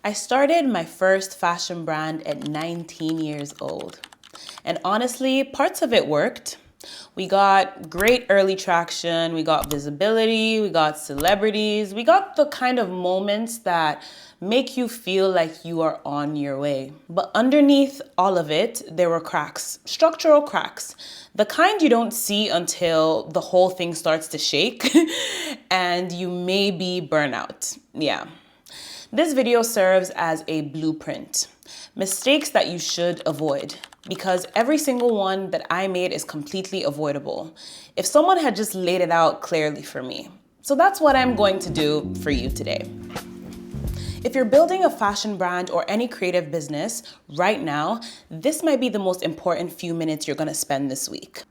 I started my first fashion brand at 19 years old. And honestly, parts of it worked. We got great early traction, we got visibility, we got celebrities, we got the kind of moments that make you feel like you are on your way. But underneath all of it, there were cracks, structural cracks, the kind you don't see until the whole thing starts to shake and you may be burnout. Yeah. This video serves as a blueprint. Mistakes that you should avoid, because every single one that I made is completely avoidable if someone had just laid it out clearly for me. So that's what I'm going to do for you today. If you're building a fashion brand or any creative business right now, this might be the most important few minutes you're gonna spend this week.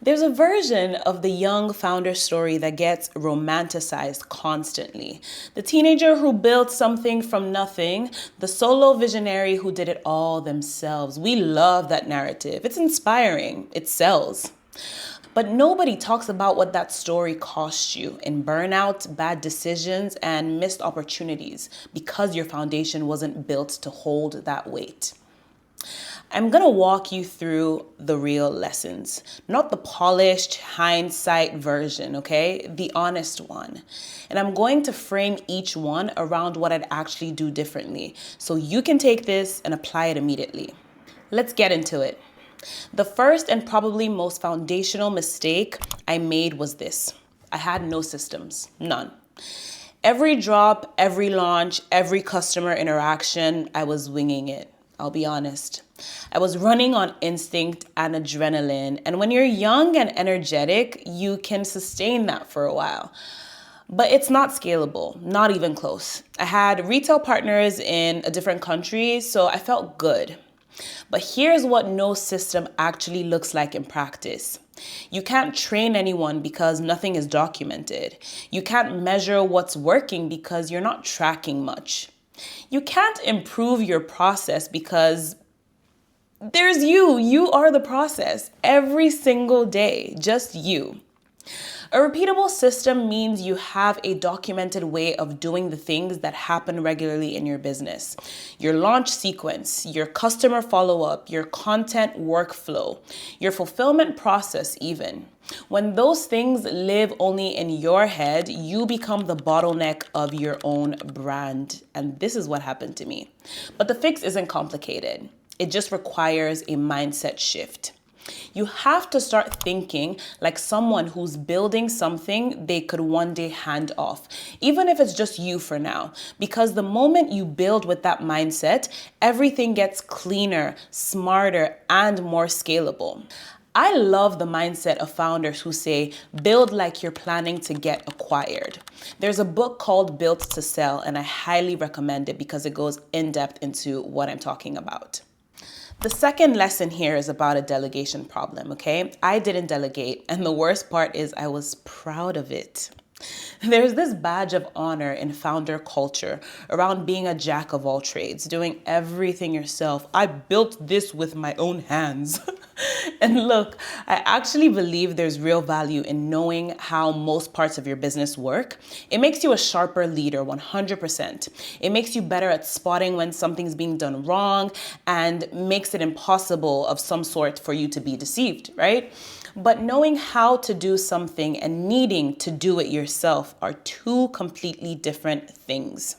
There's a version of the young founder story that gets romanticized constantly. The teenager who built something from nothing, the solo visionary who did it all themselves. We love that narrative. It's inspiring. It sells. But nobody talks about what that story cost you in burnout, bad decisions, and missed opportunities because your foundation wasn't built to hold that weight. I'm gonna walk you through the real lessons, not the polished hindsight version, okay? The honest one. And I'm going to frame each one around what I'd actually do differently, so you can take this and apply it immediately. Let's get into it. The first and probably most foundational mistake I made was this. I had no systems, none. Every drop, every launch, every customer interaction, I was winging it. I'll be honest. I was running on instinct and adrenaline. And when you're young and energetic, you can sustain that for a while. But it's not scalable, not even close. I had retail partners in a different country, so I felt good. But here's what no system actually looks like in practice. You can't train anyone because nothing is documented. You can't measure what's working because you're not tracking much. You can't improve your process because there's you. You are the process every single day, just you. A repeatable system means you have a documented way of doing the things that happen regularly in your business. Your launch sequence, your customer follow-up, your content workflow, your fulfillment process even. When those things live only in your head, you become the bottleneck of your own brand. And this is what happened to me. But the fix isn't complicated. It just requires a mindset shift. You have to start thinking like someone who's building something they could one day hand off, even if it's just you for now. Because the moment you build with that mindset, everything gets cleaner, smarter, and more scalable. I love the mindset of founders who say, build like you're planning to get acquired. There's a book called Built to Sell, and I highly recommend it because it goes in depth into what I'm talking about. The second lesson here is about a delegation problem, okay? I didn't delegate, and the worst part is I was proud of it. There's this badge of honor in founder culture around being a jack of all trades, doing everything yourself. I built this with my own hands. And look, I actually believe there's real value in knowing how most parts of your business work. It makes you a sharper leader, 100%. It makes you better at spotting when something's being done wrong and makes it impossible of some sort for you to be deceived, right? But knowing how to do something and needing to do it yourself are two completely different things.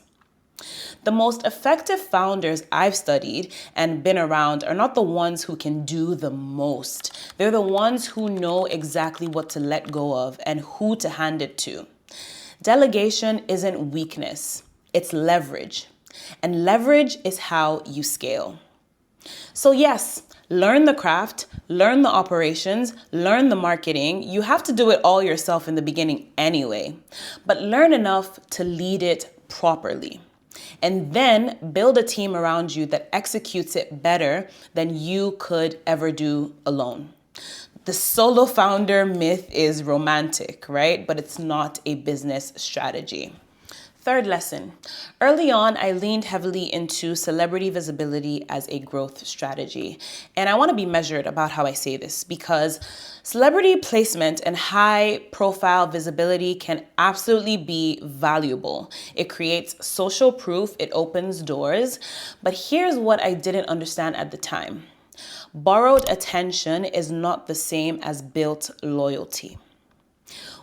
The most effective founders I've studied and been around are not the ones who can do the most. They're the ones who know exactly what to let go of and who to hand it to. Delegation isn't weakness, it's leverage. And leverage is how you scale. So yes, learn the craft, learn the operations, learn the marketing. You have to do it all yourself in the beginning anyway, but learn enough to lead it properly. And then build a team around you that executes it better than you could ever do alone. The solo founder myth is romantic, right? But it's not a business strategy. Third lesson. Early on, I leaned heavily into celebrity visibility as a growth strategy. And I want to be measured about how I say this because celebrity placement and high profile visibility can absolutely be valuable. It creates social proof, it opens doors. But here's what I didn't understand at the time. Borrowed attention is not the same as built loyalty.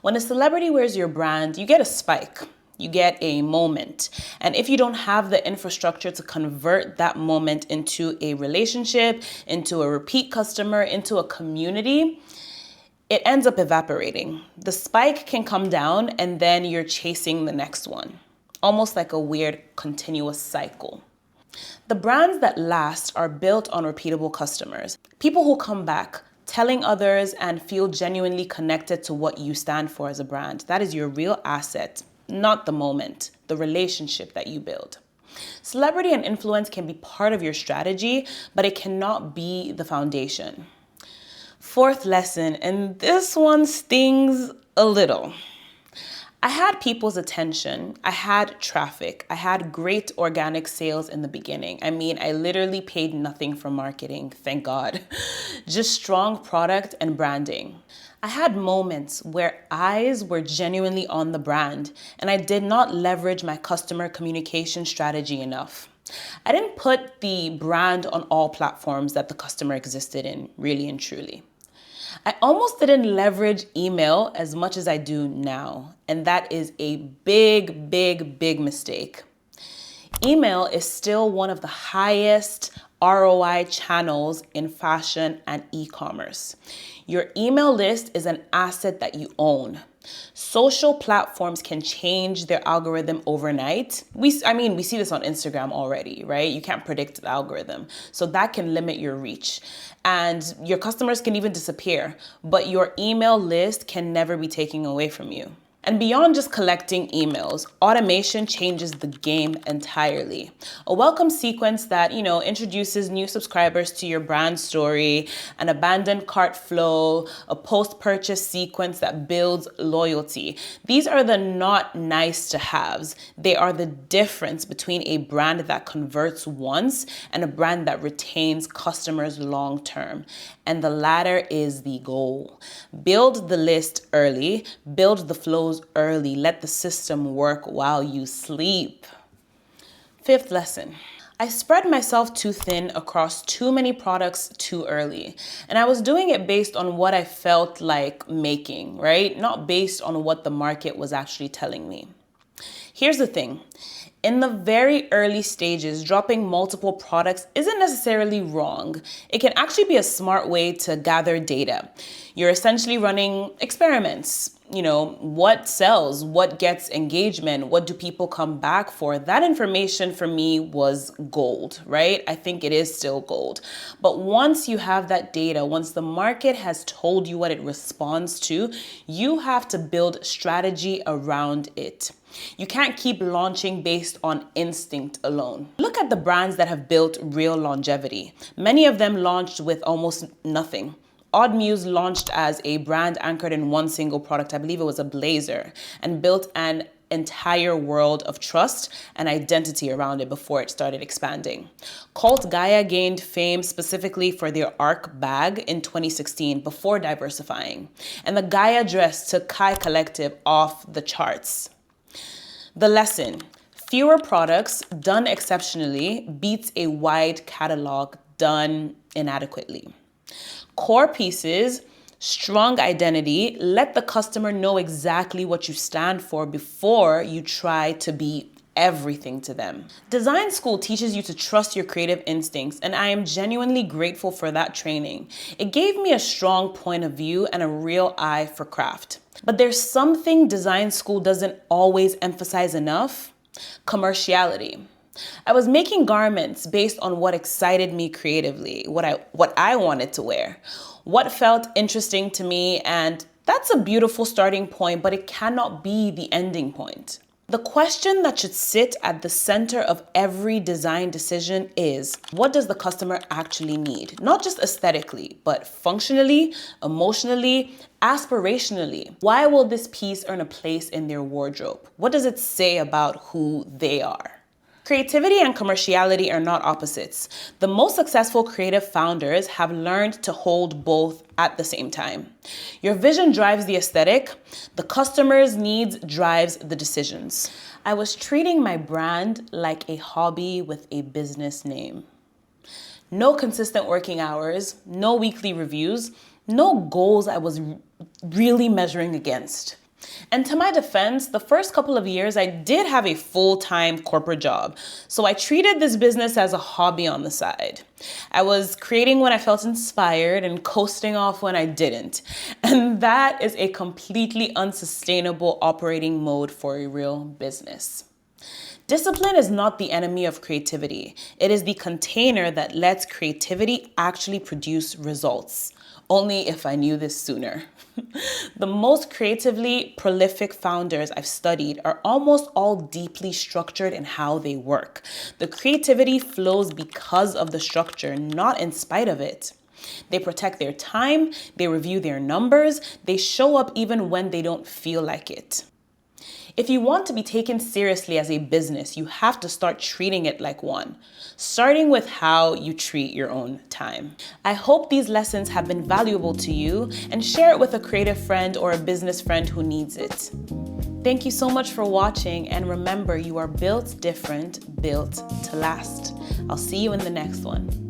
When a celebrity wears your brand, you get a spike. You get a moment. And if you don't have the infrastructure to convert that moment into a relationship, into a repeat customer, into a community, it ends up evaporating. The spike can come down and then you're chasing the next one, almost like a weird continuous cycle. The brands that last are built on repeatable customers, people who come back, telling others and feel genuinely connected to what you stand for as a brand. That is your real asset. Not the moment, the relationship that you build. Celebrity and influence can be part of your strategy, but it cannot be the foundation. Fourth lesson, and this one stings a little. I had people's attention, I had traffic, I had great organic sales in the beginning. I mean, I literally paid nothing for marketing, thank God. Just strong product and branding. I had moments where eyes were genuinely on the brand, and I did not leverage my customer communication strategy enough. I didn't put the brand on all platforms that the customer existed in, really and truly. I almost didn't leverage email as much as I do now, and that is a big, big, big mistake. Email is still one of the highest ROI channels in fashion and e-commerce. Your email list is an asset that you own. Social platforms can change their algorithm overnight. We see this on Instagram already, right? You can't predict the algorithm. So that can limit your reach. And your customers can even disappear, but your email list can never be taken away from you. And beyond just collecting emails, automation changes the game entirely. A welcome sequence that, introduces new subscribers to your brand story, an abandoned cart flow, a post-purchase sequence that builds loyalty. These are the not nice to haves. They are the difference between a brand that converts once and a brand that retains customers long term. And the latter is the goal. Build the list early, build the flows early, let the system work while you sleep. Fifth lesson. I spread myself too thin across too many products too early. And I was doing it based on what I felt like making, right? Not based on what the market was actually telling me. Here's the thing. In the very early stages, dropping multiple products isn't necessarily wrong. It can actually be a smart way to gather data. You're essentially running experiments. What sells, what gets engagement, what do people come back for? That information for me was gold, right? I think it is still gold. But once you have that data, once the market has told you what it responds to, you have to build strategy around it. You can't keep launching based on instinct alone. Look at the brands that have built real longevity. Many of them launched with almost nothing. Odd Muse launched as a brand anchored in one single product, I believe it was a blazer, and built an entire world of trust and identity around it before it started expanding. Cult Gaia gained fame specifically for their Arc bag in 2016 before diversifying. And the Gaia dress took Kai Collective off the charts. The lesson: fewer products done exceptionally beats a wide catalog done inadequately. Core pieces, strong identity, let the customer know exactly what you stand for before you try to be everything to them. Design school teaches you to trust your creative instincts, and I am genuinely grateful for that training. It gave me a strong point of view and a real eye for craft. But there's something design school doesn't always emphasize enough: commerciality. I was making garments based on what excited me creatively, what I wanted to wear, what felt interesting to me, and that's a beautiful starting point, but it cannot be the ending point. The question that should sit at the center of every design decision is, what does the customer actually need? Not just aesthetically, but functionally, emotionally, aspirationally. Why will this piece earn a place in their wardrobe? What does it say about who they are? Creativity and commerciality are not opposites. The most successful creative founders have learned to hold both at the same time. Your vision drives the aesthetic, the customer's needs drives the decisions. I was treating my brand like a hobby with a business name. No consistent working hours, no weekly reviews, no goals I was really measuring against. And to my defense, the first couple of years, I did have a full-time corporate job. So I treated this business as a hobby on the side. I was creating when I felt inspired and coasting off when I didn't. And that is a completely unsustainable operating mode for a real business. Discipline is not the enemy of creativity. It is the container that lets creativity actually produce results. Only if I knew this sooner. The most creatively prolific founders I've studied are almost all deeply structured in how they work. The creativity flows because of the structure, not in spite of it. They protect their time, they review their numbers, they show up even when they don't feel like it. If you want to be taken seriously as a business, you have to start treating it like one, starting with how you treat your own time. I hope these lessons have been valuable to you, and share it with a creative friend or a business friend who needs it. Thank you so much for watching, and remember, you are built different, built to last. I'll see you in the next one.